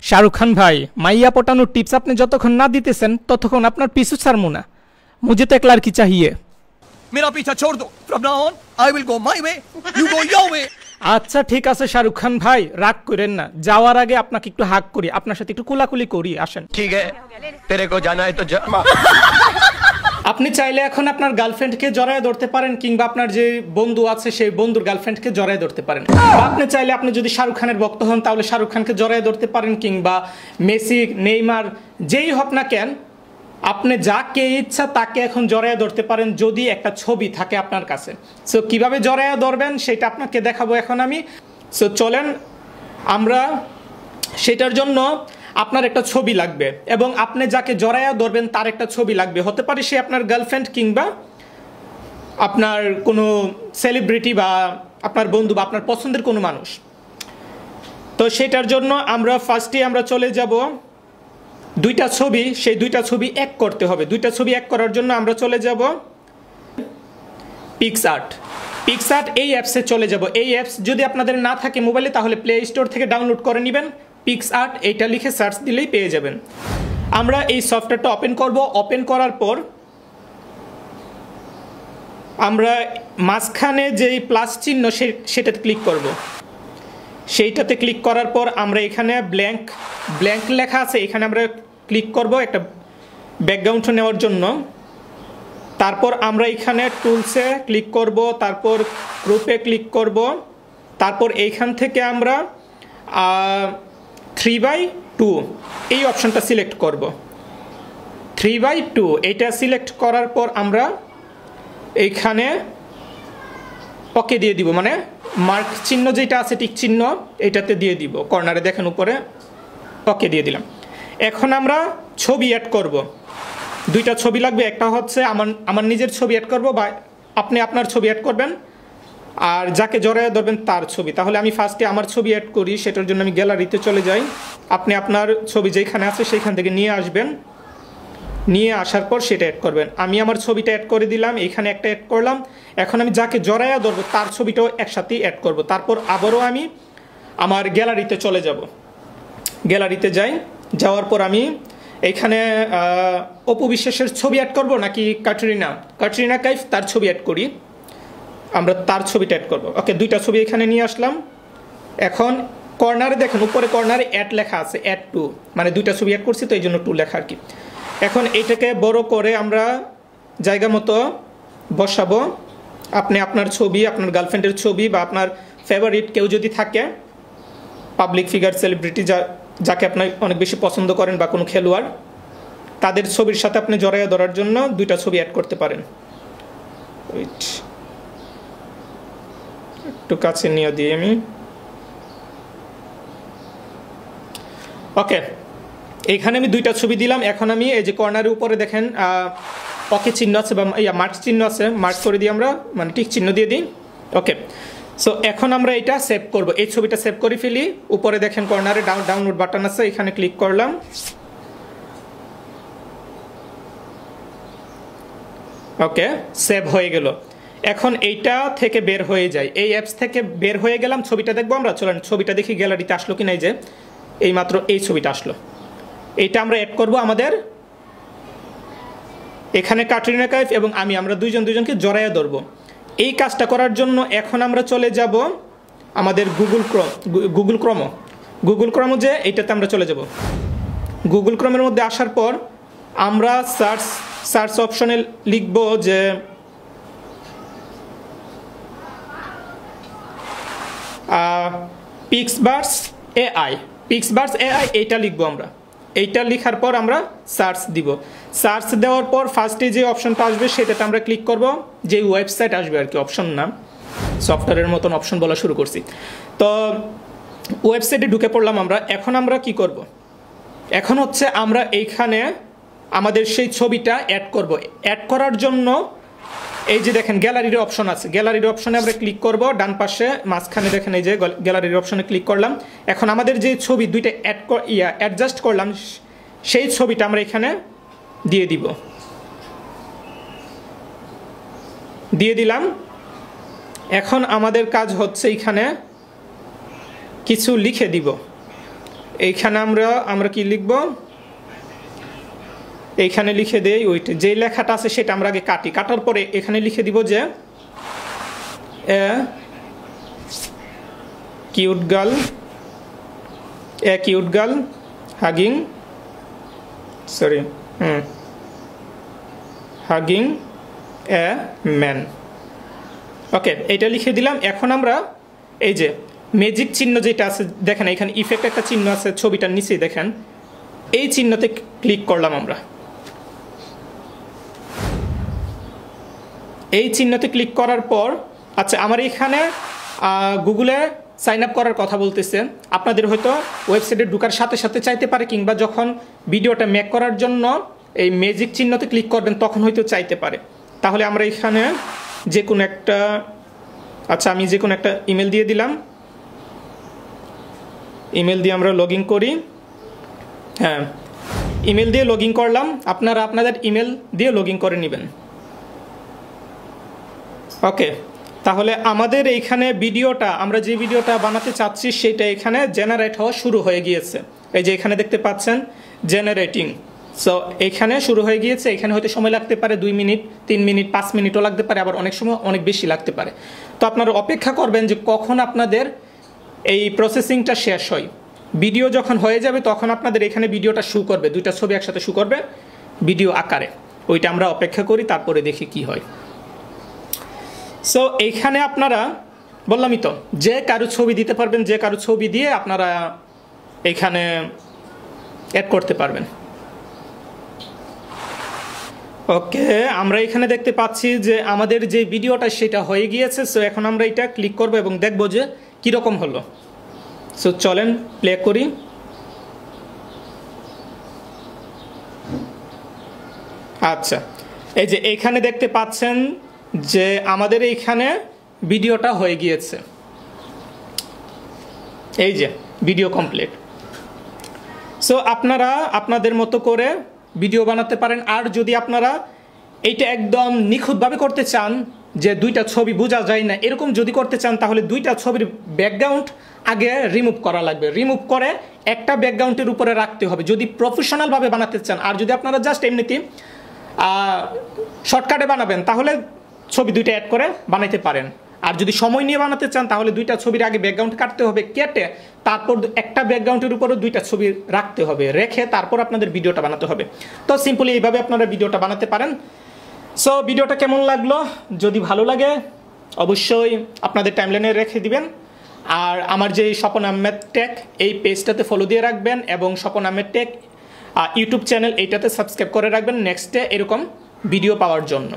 শাহরুখ খান ভাই, মাইয়া পটানোর টিপস আপনি যতক্ষণ না দিতেছেন ততক্ষণ আপনার পিছু ছাড়বো না। মুঝে তো একলা কি চাহিয়ে। मेरा पीछा छोड़ दो। From now on, I will go my way, you go your way. আচ্ছা ঠিক আছে শাহরুখ খান ভাই, রাগ করেন না। যাওয়ার আগে আপনাকে একটু হাগ করি, আপনার সাথে একটু কুলাকুলি করি, আসেন। ठीक है, तेरे को जाना है तो जा। আপনি চাইলে এখন আপনার গার্লফ্রেন্ডকে জড়ায় ধরতে পারেন, কিংবা আপনার যে বন্ধু আছে সেই বন্ধুর গার্লফ্রেন্ডকে জড়ায় ধরতে পারেন। বা আপনি চাইলে, আপনি যদি শাহরুখ খানের ভক্ত হন তাহলে শাহরুখ খানকে জড়ায় ধরতে পারেন, কিংবা মেসি, নেইমার, যেই হোক না কেন আপনি যাকে ইচ্ছা তাকে এখন জড়ায় ধরতে পারেন, যদি একটা ছবি থাকে আপনার কাছে। সো কিভাবে জড়ায় ধরবেন সেটা আপনাকে দেখাবো এখন আমি। সো চলেন, আমরা সেটার জন্য আপনার একটা ছবি লাগবে, এবং আপনি যাকে জড়ায়া ধরবেন তার একটা ছবি লাগবে। হতে পারে সে আপনার গার্লফ্রেন্ড, কিংবা আপনার কোনো সেলিব্রিটি, বা আপনার বন্ধু, বা আপনার পছন্দের কোনো মানুষ। তো সেটার জন্য আমরা ফার্স্টে আমরা চলে যাব দুইটা ছবি, সেই দুইটা ছবি এক করতে হবে। দুইটা ছবি এক করার জন্য আমরা চলে যাব পিক্সআর্ট। পিক্সআর্ট এই অ্যাপসে চলে যাব। এই অ্যাপস যদি আপনাদের না থাকে মোবাইলে, তাহলে প্লে স্টোর থেকে ডাউনলোড করে নেবেন। পিক্সআর্ট এইটা লিখে সার্চ দিলেই পেয়ে যাবেন। আমরা এই সফটওয়্যারটা ওপেন করব। ওপেন করার পর আমরা মাঝখানে যেই প্লাস চিহ্ন সেটাতে ক্লিক করব। সেইটাতে ক্লিক করার পর আমরা এখানে ব্ল্যাঙ্ক লেখা আছে, এখানে আমরা ক্লিক করব একটা ব্যাকগ্রাউন্ড নেওয়ার জন্য। তারপর আমরা এখানে টুলসে ক্লিক করব, তারপর গ্রুপে ক্লিক করব, তারপর এইখান থেকে আমরা 3/2 এই অপশনটা সিলেক্ট করব। 3/2 এইটা সিলেক্ট করার পর আমরা এইখানে ওকে দিয়ে দিব, মানে মার্ক চিহ্ন যেটা আছে, টিক চিহ্ন, এটাতে দিয়ে দিব কর্নারে, দেখেন উপরে ওকে দিয়ে দিলাম। এখন আমরা ছবি অ্যাড করব। দুইটা ছবি লাগবে, একটা হচ্ছে আমার নিজের ছবি অ্যাড করব, বা আপনি আপনার ছবি অ্যাড করবেন, আর যাকে জড়ায় ধরবেন তার ছবি। তাহলে আমি ফার্স্টে আমার ছবি অ্যাড করি, সেটার জন্য আমি গ্যালারিতে চলে যাই। আপনি আপনার ছবি যেখানে আছে সেইখান থেকে নিয়ে আসবেন, নিয়ে আসার পর সেটা অ্যাড করবেন। আমি আমার ছবিটা অ্যাড করে দিলাম, এখানে একটা অ্যাড করলাম। এখন আমি যাকে জড়ায়া ধরবো তার ছবিটাও একসাথেই অ্যাড করব। তারপর আবারও আমি আমার গ্যালারিতে চলে যাব। গ্যালারিতে যাই, যাওয়ার পর আমি এইখানে অপু বিশ্বাসের ছবি অ্যাড করব, নাকি ক্যাটরিনা কাইফ তার ছবি অ্যাড করি। আমরা তার ছবিটা অ্যাড করব। ওকে, দুইটা ছবি এখানে নিয়ে আসলাম। এখন কর্নারে দেখেন, উপরে কর্নারে অ্যাড লেখা আছে, অ্যাড টু, মানে দুইটা ছবি অ্যাড করছি তো এই জন্য 2 লেখা আর কি। এখন এইটাকে বড় করে আমরা জায়গা মতো বসাবো। আপনি আপনার ছবি, আপনার গার্লফ্রেন্ডের ছবি, বা আপনার ফেভারিট কেউ যদি থাকে, পাবলিক ফিগার, সেলিব্রিটি, যাকে আপনি অনেক বেশি পছন্দ করেন, বা কোনো খেলোয়াড়, তাদের ছবির সাথে আপনি জড়াইয়া ধরার জন্য দুইটা ছবি অ্যাড করতে পারেন। একটু কাছে নিয়ে দিই আমি। ওকে, এইখানে আমি দুইটা ছবি দিলাম। এখন আমি এই যে কর্নারের উপরে দেখেন ওকে চিহ্ন আছে, বা মার্ক চিহ্ন আছে, মার্ক করে দিই আমরা, মানে টিক চিহ্ন দিয়ে দিই। ওকে, সো এখন আমরা এটা সেভ করব। এই ছবিটা সেভ করে ফেলি। উপরে দেখেন কর্নারে ডাউনলোড বাটন আছে, এখানে ক্লিক করলাম। ওকে, সেভ হয়ে গেল। এখন এইটা থেকে বের হয়ে যায়, এই অ্যাপস থেকে বের হয়ে গেলাম। ছবিটা দেখবো আমরা, চলেন ছবিটা দেখি গ্যালারিতে আসলো কি নাই। যে এইমাত্র এই ছবিটা আসলো, এইটা আমরা অ্যাড করব আমাদের এখানে। ক্যাটরিনা কাইফ এবং আমরা দুজনকে জড়াইয়া ধরবো। এই কাজটা করার জন্য এখন আমরা চলে যাব আমাদের গুগল ক্রোম যে এইটাতে আমরা চলে যাব। গুগল ক্রোমের মধ্যে আসার পর আমরা সার্চ অপশনে লিখব যে পিক্সবার্স এআই, এইটা লিখবো আমরা। এইটা লেখার পর আমরা সার্চ দিব। সার্চ দেওয়ার পর ফার্স্টে যে অপশনটা আসবে সেটাতে আমরা ক্লিক করব। যে ওয়েবসাইট আসবে আর কি, অপশন না, সফটওয়্যারের মতন অপশন বলা শুরু করছি। তো ওয়েবসাইটে ঢুকে পড়লাম আমরা। এখন আমরা কি করব, এখন হচ্ছে আমরা এইখানে আমাদের সেই ছবিটা অ্যাড করব। অ্যাড করার জন্য এই যে দেখেন গ্যালারির অপশন আছে, গ্যালারির অপশনে আমরা ক্লিক করব। ডান পাশে মাঝখানে দেখেন এই যে গ্যালারির অপশনে ক্লিক করলাম। এখন আমাদের যে ছবি দুইটা অ্যাডজাস্ট করলাম, সেই ছবিটা আমরা এখানে দিয়ে দিলাম। এখন আমাদের কাজ হচ্ছে এখানে কিছু লিখে দিব। এইখানে আমরা কি লিখব, এইখানে লিখে দেই ওইটা যে লেখাটা আছে সেটা আমরা আগে কাটি, কাটার পরে এখানে লিখে দিব যে cute girl hugging a man. Okay, এটা লিখে দিলাম। এখন আমরা এই যে ম্যাজিক চিহ্ন যেটা আছে দেখেন, এখানে ইফেক্ট একটা চিহ্ন আছে ছবিটার নিচেই দেখেন, এই চিহ্নতে ক্লিক করলাম আমরা। এই চিহ্নতে ক্লিক করার পর আচ্ছা আমার এখানে গুগলে সাইন আপ করার কথা বলতেছে, আপনাদের হয়তো ওয়েবসাইটে ঢোকার সাথে সাথে চাইতে পারে, কিংবা যখন ভিডিওটা মেক করার জন্য এই ম্যাজিক চিহ্নতে ক্লিক করবেন তখন হয়তো চাইতে পারে। তাহলে আমরা এখানে যে কোনো একটা আমি যে কোনো একটা ইমেল দিয়ে দিলাম, ইমেল দিয়ে আমরা লগ ইন করি। হ্যাঁ, ইমেল দিয়ে লগ ইন করলাম, আপনারা আপনাদের ইমেল দিয়ে লগ ইন করে নেবেন। ওকে, তাহলে আমাদের এইখানে আমরা যে ভিডিওটা বানাতে চাচ্ছি সেটা এখানে জেনারেট হওয়া শুরু হয়ে গিয়েছে। এই যে এখানে দেখতে পাচ্ছেন জেনারেটিং। সো এখানে শুরু হয়ে গিয়েছে। এখানে হয়তো সময় লাগতে পারে 2 মিনিট, 3 মিনিট, 5 মিনিটও লাগতে পারে, আবার অনেক সময় অনেক বেশি লাগতে পারে। তো আপনারা অপেক্ষা করবেন যে কখন আপনাদের এই প্রসেসিংটা শেষ হয়। ভিডিও যখন হয়ে যাবে তখন আপনাদের এখানে ভিডিওটা শো করবে, 2টা ছবি একসাথে শো করবে ভিডিও আকারে। ওইটা আমরা অপেক্ষা করি, তারপরে দেখি কি হয়। সো এইখানে আপনারা বললামই তো যে কারো ছবি দিতে পারবেন, যে কারো ছবি দিয়ে আপনারা এখানে অ্যাড করতে পারবেন। ওকে, আমরা এখানে দেখতে পাচ্ছি যে আমাদের যে ভিডিওটা সেটা হয়ে গিয়েছে। সো এখন আমরা এটা ক্লিক করব এবং দেখব যে কীরকম হলো। সো চলেন প্লে করি। আচ্ছা, এই যে এইখানে দেখতে পাচ্ছেন যে আমাদের এইখানে ভিডিওটা হয়ে গিয়েছে। এই যে ভিডিও কমপ্লিট। সো আপনারা আপনাদের মতো করে ভিডিও বানাতে পারেন। আর যদি আপনারা এইটা একদম নিখুঁতভাবে করতে চান, যে 2টা ছবি বোঝা যায় না, এরকম যদি করতে চান তাহলে 2টা ছবির ব্যাকগ্রাউন্ড আগে রিমুভ করা লাগবে। রিমুভ করে একটা ব্যাকগ্রাউন্ডের উপরে রাখতে হবে যদি প্রফেশনালভাবে বানাতে চান। আর যদি আপনারা জাস্ট এমনিতে শর্টকাটে বানাবেন তাহলে ছবি 2টা অ্যাড করে বানাইতে পারেন। আর যদি সময় নিয়ে বানাতে চান তাহলে 2টা ছবির আগে ব্যাকগ্রাউন্ড কাটতে হবে, কেটে তারপর একটা ব্যাকগ্রাউন্ডের উপরও 2টা ছবি রাখতে হবে, রেখে তারপর আপনাদের ভিডিওটা বানাতে হবে। তো সিম্পলি এইভাবে আপনারা ভিডিওটা বানাতে পারেন। সো ভিডিওটা কেমন লাগলো, যদি ভালো লাগে অবশ্যই আপনাদের টাইমলাইনে রেখে দিবেন। আর আমার যে স্বপন আহমেদ টেক এই পেজটাতে ফলো দিয়ে রাখবেন, এবং Swapan Ahmed take YouTube channel এইটাতে সাবস্ক্রাইব করে রাখবেন নেক্সটে এরকম ভিডিও পাওয়ার জন্য।